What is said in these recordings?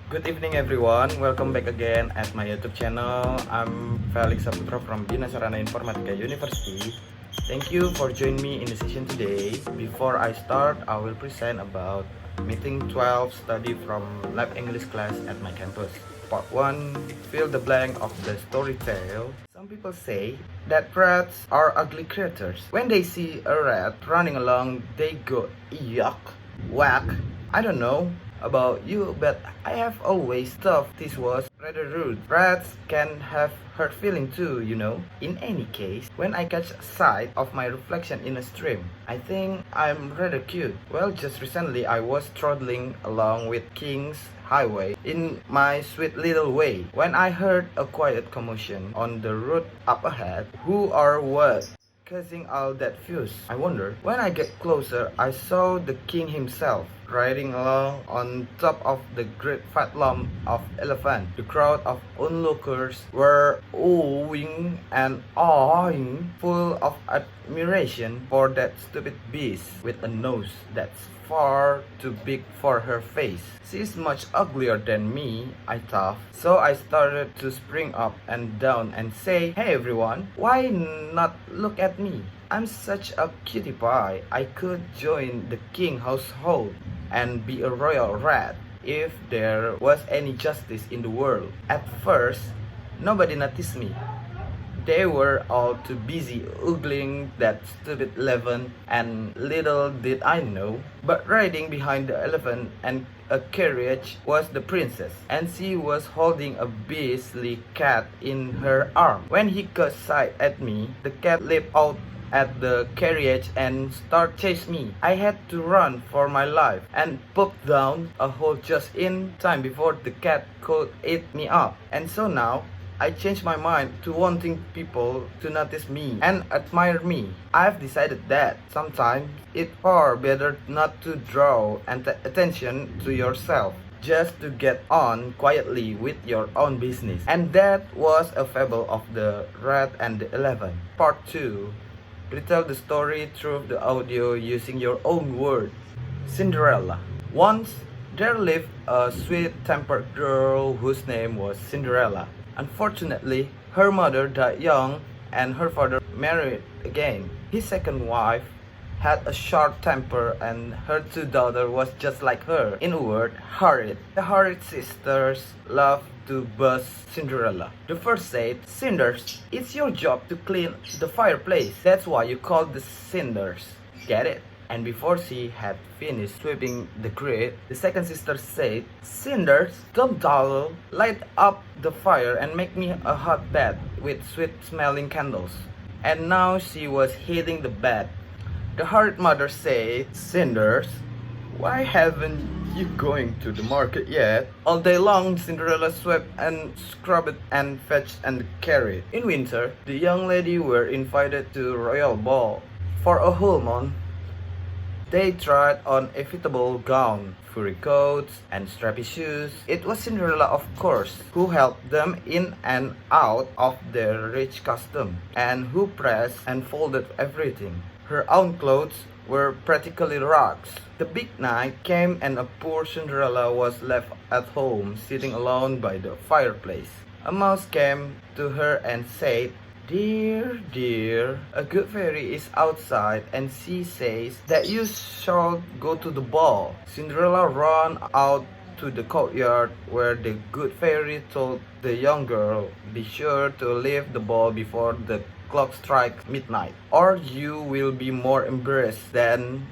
Good evening everyone, welcome back again at my YouTube channel. I'm Felix Saputra from Bina Sarana Informatika University. Thank you for joining me in the session today. Before I start, I will present about meeting 12 study from lab English class at my campus. Part 1, fill the blank of the story tale. Some people say that rats are ugly creatures. When they see a rat running along, they go yuck, whack. I don't know about you, but I have always thought this was rather rude. Rats can have hurt feeling too, you know. In any case, when I catch sight of my reflection in a stream, I think I'm rather cute. Well, just recently I was trotting along with King's Highway in my sweet little way when I heard a quiet commotion on the road up ahead. Who or what causing all that fuss? I wonder. When I get closer, I saw the king himself riding along on top of the great fat lump of elephant. The crowd of onlookers were oohing and awing, full of admiration for that stupid beast with a nose that's far too big for her face. She's much uglier than me, I thought. So I started to spring up and down and say, "Hey everyone, why not look at me? I'm such a cutie pie. I could join the king household and be a royal rat if there was any justice in the world." At first, nobody noticed me. They were all too busy ogling that stupid elephant, and little did I know, but riding behind the elephant and a carriage was the princess, and she was holding a beastly cat in her arm. When he caught sight at me, the cat leaped out at the carriage and start chase me. I had to run for my life and pop down a hole just in time before the cat could eat me up. And so now I changed my mind to wanting people to notice me and admire me. I've decided that sometimes it's far better not to draw attention to yourself, just to get on quietly with your own business. And that was a fable of the rat and the elephant. Part 2. Retell the story through the audio using your own words. Cinderella. Once there lived a sweet-tempered girl whose name was Cinderella. Unfortunately, her mother died young and her father married again. His second wife had a sharp temper and her two daughters was just like her. In a word, horrid. The horrid sisters loved to buzz Cinderella. The first said, "Cinders, it's your job to clean the fireplace. That's why you call the cinders. Get it?" And before she had finished sweeping the grate, the second sister said, "Cinders, don't dawdle. Light up the fire and make me a hot bath with sweet-smelling candles." And now she was hitting the bed. The horrid mother said, "Cinders, why haven't you going to the market yet?" All day long, Cinderella swept and scrubbed and fetched and carried. In winter, the young lady were invited to royal ball. For a whole month, they tried on effectable gown, furry coats, and strappy shoes. It was Cinderella, of course, who helped them in and out of their rich costume, and who pressed and folded everything. Her own clothes were practically rags. The big night came and a poor Cinderella was left at home, sitting alone by the fireplace. A mouse came to her and said, "Dear, dear, a good fairy is outside and she says that you shall go to the ball." Cinderella ran out to the courtyard where the good fairy told the young girl, "Be sure to leave the ball before the clock strikes midnight, or you will be more embarrassed than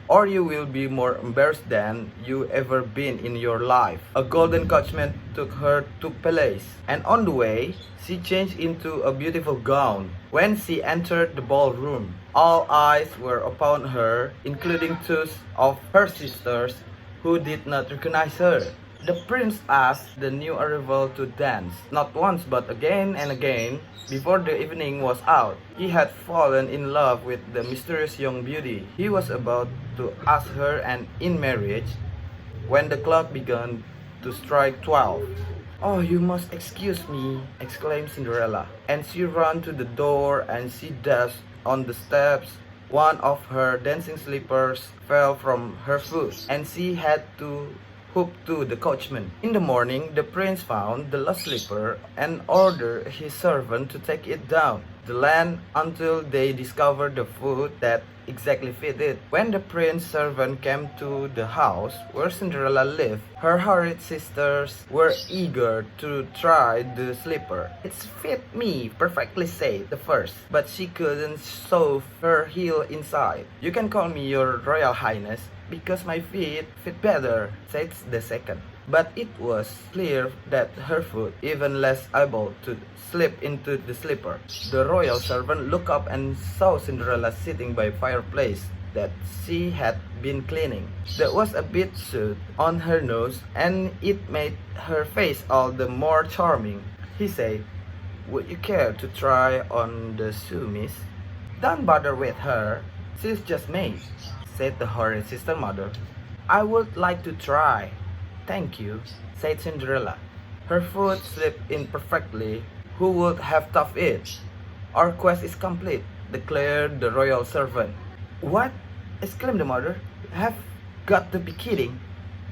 you ever been in your life." A golden coachman took her to palace, and on the way she changed into a beautiful gown. When she entered the ballroom, all eyes were upon her, including those of her sisters who did not recognize her. The prince asked the new arrival to dance, not once but again and again. Before the evening was out, he had fallen in love with the mysterious young beauty. He was about to ask her in marriage when the clock began to strike 12. "Oh, you must excuse me," exclaimed Cinderella, and she ran to the door and she dashed on the steps. One of her dancing slippers fell from her foot, and she had to hoop to the coachman. In the morning, the prince found the lost slipper and ordered his servant to take it down the land until they discovered the foot that exactly fit it. When the prince's servant came to the house where Cinderella lived, her horrid sisters were eager to try the slipper. "It fit me perfectly," said the first, but she couldn't shove her heel inside. "You can call me your royal highness, because my feet fit better," said the second. But it was clear that her foot, even less able to slip into the slipper. The royal servant looked up and saw Cinderella sitting by a fireplace that she had been cleaning. There was a bit soot on her nose, and it made her face all the more charming. He said, "Would you care to try on the shoe, miss?" "Don't bother with her, she's just made," said the horrid sister mother. "I would like to try." "Thank you," said Cinderella. Her foot slipped in perfectly. Who would have thought it? "Our quest is complete," declared the royal servant. "What?" exclaimed the mother. "You have got to be kidding."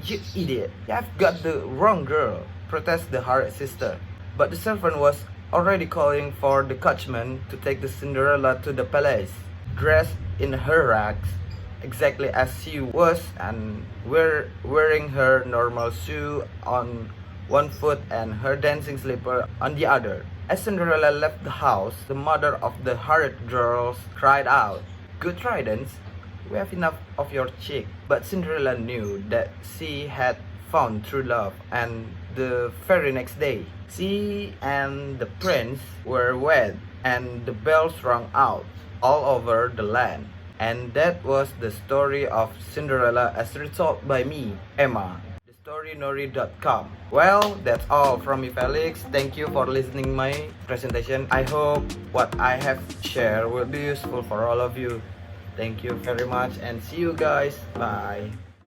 "You idiot! You have got the wrong girl," protested the horrid sister. But the servant was already calling for the coachman to take the Cinderella to the palace. Dressed in her rags, exactly as she was, and wearing her normal shoe on one foot and her dancing slipper on the other. As Cinderella left the house, the mother of the horrid girls cried out, "Good riddance, we have enough of your cheek." But Cinderella knew that she had found true love, and the very next day, she and the prince were wed, and the bells rang out all over the land. And that was the story of Cinderella as retold by me, Emma, thestorynori.com. Well, that's all from me, Felix. Thank you for listening my presentation. I hope what I have shared will be useful for all of you. Thank you very much and see you guys. Bye.